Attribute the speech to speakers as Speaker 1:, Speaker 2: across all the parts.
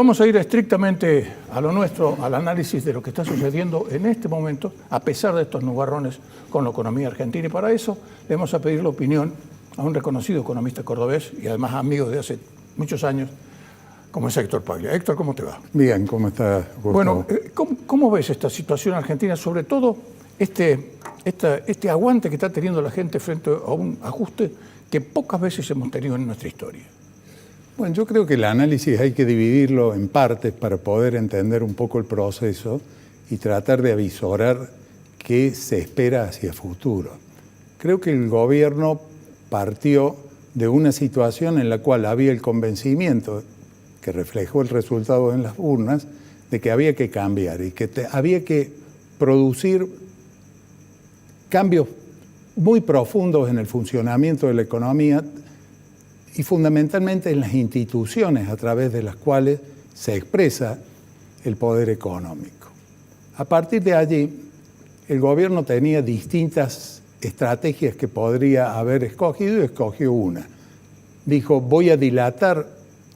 Speaker 1: Vamos a ir estrictamente a lo nuestro, al análisis de lo que está sucediendo en este momento, a pesar de estos nubarrones con la economía argentina. Y para eso le vamos a pedir la opinión a un reconocido economista cordobés y además amigo de hace muchos años, como es Héctor Paglia. Héctor, ¿cómo te va?
Speaker 2: Bien, ¿cómo estás, Gustavo?
Speaker 1: Bueno, ¿cómo ves esta situación argentina? Sobre todo este aguante que está teniendo la gente frente a un ajuste que pocas veces hemos tenido en nuestra historia.
Speaker 2: Bueno, yo creo que el análisis hay que dividirlo en partes para poder entender un poco el proceso y tratar de avisorar qué se espera hacia futuro. Creo que el gobierno partió de una situación en la cual había el convencimiento, que reflejó el resultado en las urnas, de que había que cambiar y que había que producir cambios muy profundos en el funcionamiento de la economía y fundamentalmente en las instituciones a través de las cuales se expresa el poder económico. A partir de allí, el gobierno tenía distintas estrategias que podría haber escogido y escogió una. Dijo, voy a dilatar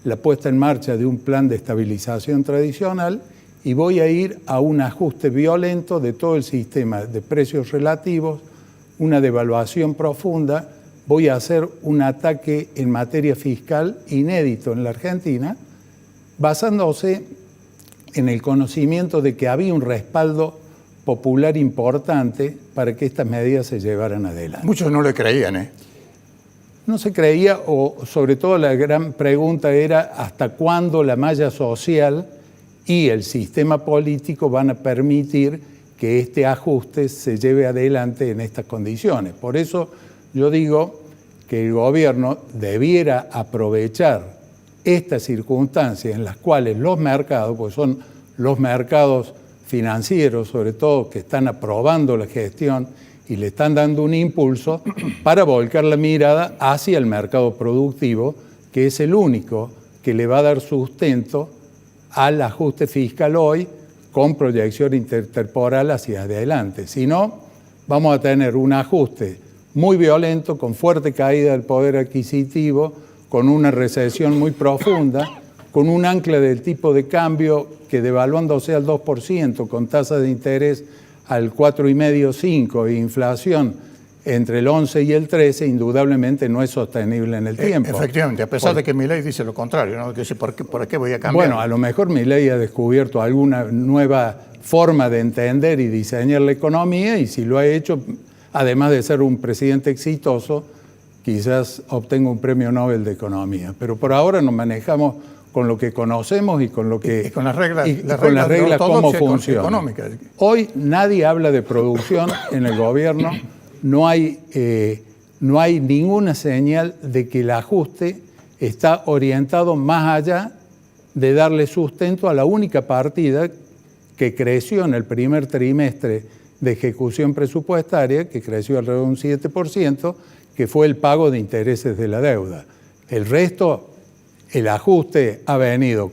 Speaker 2: la puesta en marcha de un plan de estabilización tradicional y voy a ir a un ajuste violento de todo el sistema de precios relativos, una devaluación profunda. Voy a hacer un ataque en materia fiscal inédito en la Argentina, basándose en el conocimiento de que había un respaldo popular importante para que estas medidas se llevaran adelante.
Speaker 1: Muchos no le creían, ¿eh?
Speaker 2: No se creía, o sobre todo la gran pregunta era hasta cuándo la malla social y el sistema político van a permitir que este ajuste se lleve adelante en estas condiciones. Por eso yo digo que el gobierno debiera aprovechar estas circunstancias en las cuales los mercados, pues son los mercados financieros sobre todo, que están aprobando la gestión y le están dando un impulso para volcar la mirada hacia el mercado productivo, que es el único que le va a dar sustento al ajuste fiscal hoy con proyección intertemporal hacia adelante. Si no, vamos a tener un ajuste muy violento, con fuerte caída del poder adquisitivo, con una recesión muy profunda, con un ancla del tipo de cambio que devaluándose al 2%, con tasa de interés al 4,5-5% e inflación entre el 11 y el 13, indudablemente no es sostenible en el tiempo.
Speaker 1: Efectivamente, a pesar de que Milei dice lo contrario, ¿no? Que dice, ¿por qué voy a cambiar?
Speaker 2: Bueno, a lo mejor Milei ha descubierto alguna nueva forma de entender y diseñar la economía, y si lo ha hecho, además de ser un presidente exitoso, quizás obtenga un premio Nobel de Economía. Pero por ahora nos manejamos con lo que conocemos y con lo que
Speaker 1: y con las reglas,
Speaker 2: con las reglas cómo funcionan. Hoy nadie habla de producción en el gobierno. No hay ninguna señal de que el ajuste está orientado más allá de darle sustento a la única partida que creció en el primer trimestre de ejecución presupuestaria, que creció alrededor de un 7%, que fue el pago de intereses de la deuda. El resto, el ajuste ha venido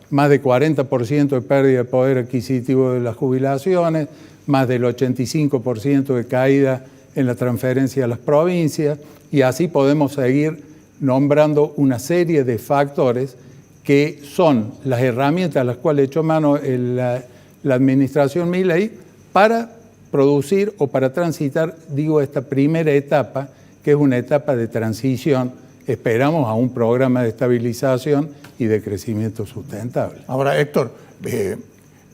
Speaker 2: más de 40% de pérdida de poder adquisitivo de las jubilaciones, más del 85% de caída en la transferencia a las provincias, y así podemos seguir nombrando una serie de factores que son las herramientas a las cuales echó mano la administración Milei para producir o para transitar, digo, esta primera etapa, que es una etapa de transición, esperamos, a un programa de estabilización y de crecimiento sustentable.
Speaker 1: Ahora, Héctor,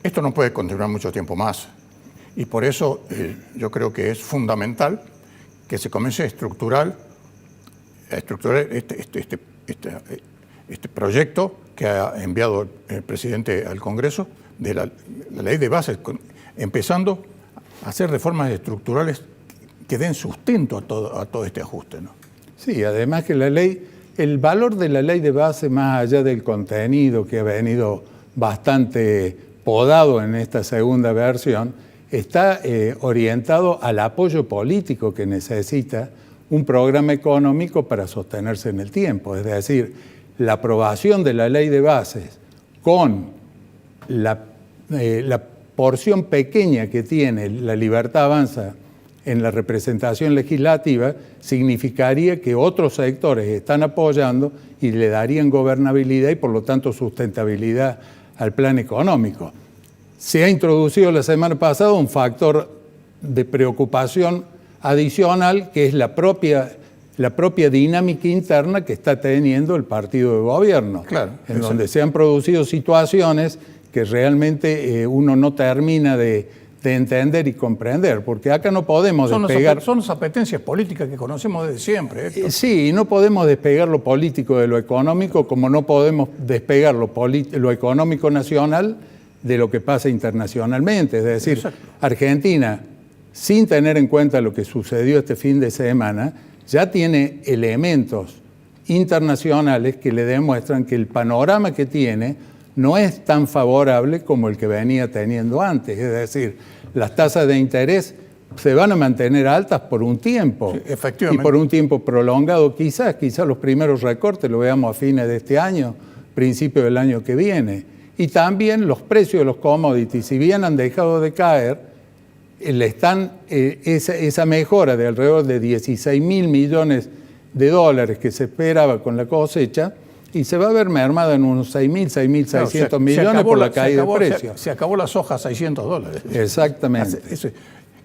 Speaker 1: esto no puede continuar mucho tiempo más. Y por eso yo creo que es fundamental que se comience a estructurar este proyecto que ha enviado el presidente al Congreso de la ley de bases, empezando a hacer reformas estructurales que den sustento a todo este ajuste, ¿no?
Speaker 2: Sí, además que la ley, el valor de la ley de base, más allá del contenido que ha venido bastante podado en esta segunda versión, está orientado al apoyo político que necesita un programa económico para sostenerse en el tiempo. Es decir, la aprobación de la ley de bases con la porción pequeña que tiene la Libertad Avanza en la representación legislativa, significaría que otros sectores están apoyando y le darían gobernabilidad y por lo tanto sustentabilidad al plan económico. Se ha introducido la semana pasada un factor de preocupación adicional que es la propia dinámica interna que está teniendo el partido de gobierno,
Speaker 1: claro,
Speaker 2: en donde se han producido situaciones que realmente uno no termina de entender y comprender, porque acá no podemos despegar...
Speaker 1: Son las apetencias políticas que conocemos desde siempre.
Speaker 2: Sí, y no podemos despegar lo político de lo económico, como no podemos despegar lo económico nacional de lo que pasa internacionalmente. Es decir, exacto, Argentina, sin tener en cuenta lo que sucedió este fin de semana, ya tiene elementos internacionales que le demuestran que el panorama que tiene no es tan favorable como el que venía teniendo antes. Es decir, las tasas de interés se van a mantener altas por un tiempo. Sí, efectivamente. Y por un tiempo prolongado quizás los primeros recortes lo veamos a fines de este año, principio del año que viene. Y también los precios de los commodities, si bien han dejado de caer, esa mejora de alrededor de 16.000 millones de dólares que se esperaba con la cosecha, y se va a ver mermada en unos 6.600 millones por la caída de precios.
Speaker 1: Se acabó la soja a $600.
Speaker 2: Exactamente.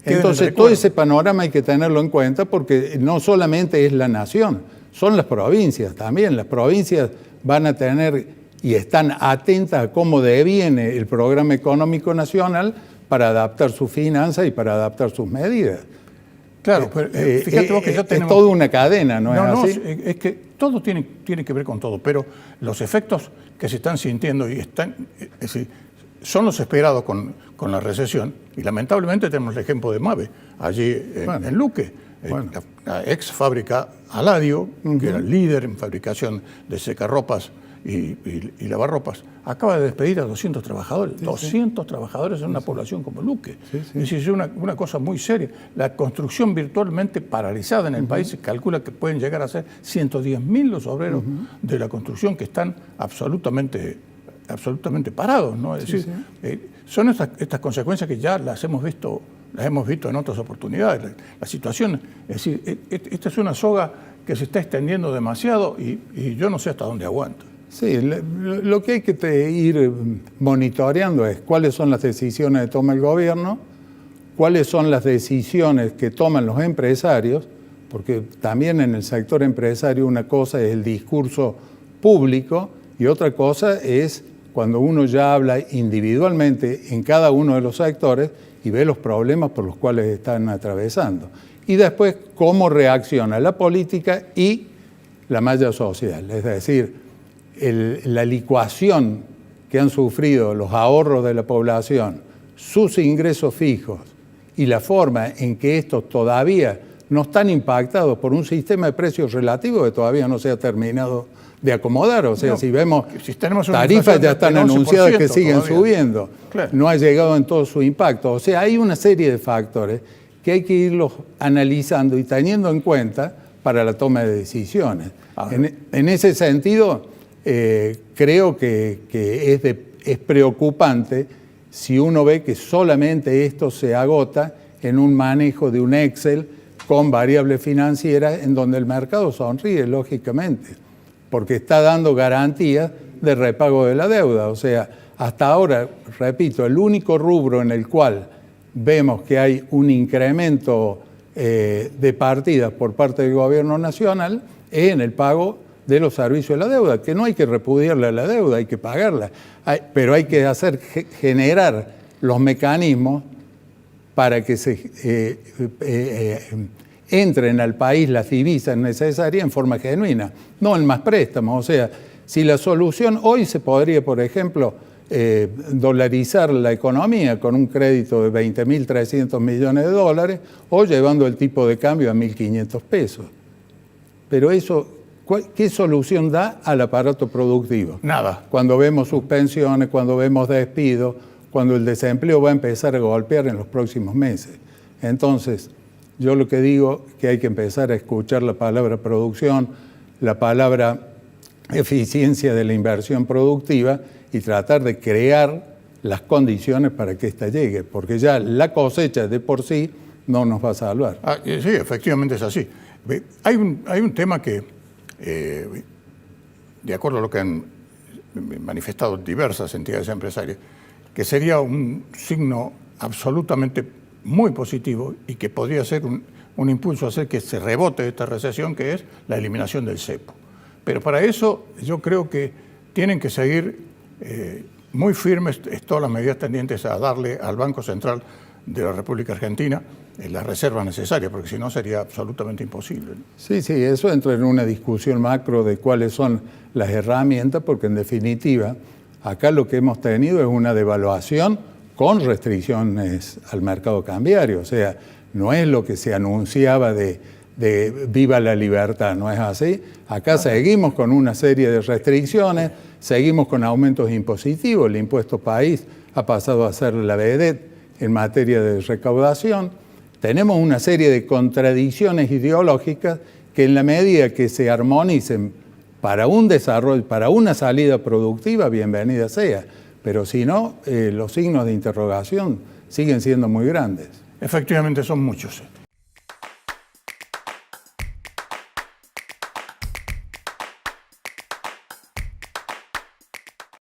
Speaker 2: Entonces, todo ese panorama hay que tenerlo en cuenta porque no solamente es la nación, son las provincias también. Las provincias van a tener y están atentas a cómo deviene el programa económico nacional para adaptar sus finanzas y para adaptar sus medidas.
Speaker 1: Claro, pero fíjate vos que ya tenemos...
Speaker 2: Es toda una cadena, ¿no es así?
Speaker 1: No, es que todo tiene que ver con todo, pero los efectos que se están sintiendo y son los esperados con la recesión, y lamentablemente tenemos el ejemplo de Mabe, allí en Luque, la ex fábrica Aladio, que era el líder en fabricación de secarropas y lavarropas, acaba de despedir a 200 trabajadores. Sí, 200 trabajadores en una población como Luque. Es decir, es una cosa muy seria. La construcción virtualmente paralizada en el país, se calcula que pueden llegar a ser 110.000 los obreros de la construcción que están absolutamente parados, ¿no? Es decir, son estas consecuencias que ya las hemos visto en otras oportunidades. La situación, es decir, esta es una soga que se está extendiendo demasiado y yo no sé hasta dónde aguanta.
Speaker 2: Sí, lo que hay que ir monitoreando es cuáles son las decisiones que toma el gobierno, cuáles son las decisiones que toman los empresarios, porque también en el sector empresario una cosa es el discurso público y otra cosa es cuando uno ya habla individualmente en cada uno de los sectores y ve los problemas por los cuales están atravesando. Y después cómo reacciona la política y la malla social, es decir, la licuación que han sufrido los ahorros de la población, sus ingresos fijos y la forma en que estos todavía no están impactados por un sistema de precios relativos que todavía no se ha terminado de acomodar. O sea, si vemos tarifas ya están anunciadas que siguen subiendo, no ha llegado en todo su impacto. O sea, hay una serie de factores que hay que irlos analizando y teniendo en cuenta para la toma de decisiones. En ese sentido, creo que es preocupante si uno ve que solamente esto se agota en un manejo de un Excel con variables financieras en donde el mercado sonríe, lógicamente, porque está dando garantías de repago de la deuda. O sea, hasta ahora, repito, el único rubro en el cual vemos que hay un incremento de partidas por parte del gobierno nacional es en el pago de los servicios de la deuda, que no hay que repudiarle a la deuda, hay que pagarla, pero hay que generar los mecanismos para que se entren al país las divisas necesarias en forma genuina, no en más préstamos. O sea, si la solución hoy se podría, por ejemplo, dolarizar la economía con un crédito de 20.300 millones de dólares o llevando el tipo de cambio a 1.500 pesos. Pero eso, ¿qué solución da al aparato productivo?
Speaker 1: Nada.
Speaker 2: Cuando vemos suspensiones, cuando vemos despidos, cuando el desempleo va a empezar a golpear en los próximos meses. Entonces, yo lo que digo es que hay que empezar a escuchar la palabra producción, la palabra eficiencia de la inversión productiva y tratar de crear las condiciones para que ésta llegue, porque ya la cosecha de por sí no nos va a salvar.
Speaker 1: Sí, efectivamente es así. Hay un tema que, de acuerdo a lo que han manifestado diversas entidades empresarias, que sería un signo absolutamente muy positivo y que podría ser un impulso a hacer que se rebote esta recesión, que es la eliminación del cepo. Pero para eso yo creo que tienen que seguir muy firmes todas las medidas tendientes a darle al Banco Central de la República Argentina las reservas necesarias, porque si no sería absolutamente imposible.
Speaker 2: Sí, eso entra en una discusión macro de cuáles son las herramientas, porque en definitiva acá lo que hemos tenido es una devaluación con restricciones al mercado cambiario, o sea, no es lo que se anunciaba de viva la libertad, no es así. Acá seguimos con una serie de restricciones, seguimos con aumentos impositivos, el impuesto país ha pasado a ser la vedette en materia de recaudación. Tenemos una serie de contradicciones ideológicas que en la medida que se armonicen para un desarrollo, para una salida productiva, bienvenida sea. Pero si no, los signos de interrogación siguen siendo muy grandes.
Speaker 1: Efectivamente son muchos.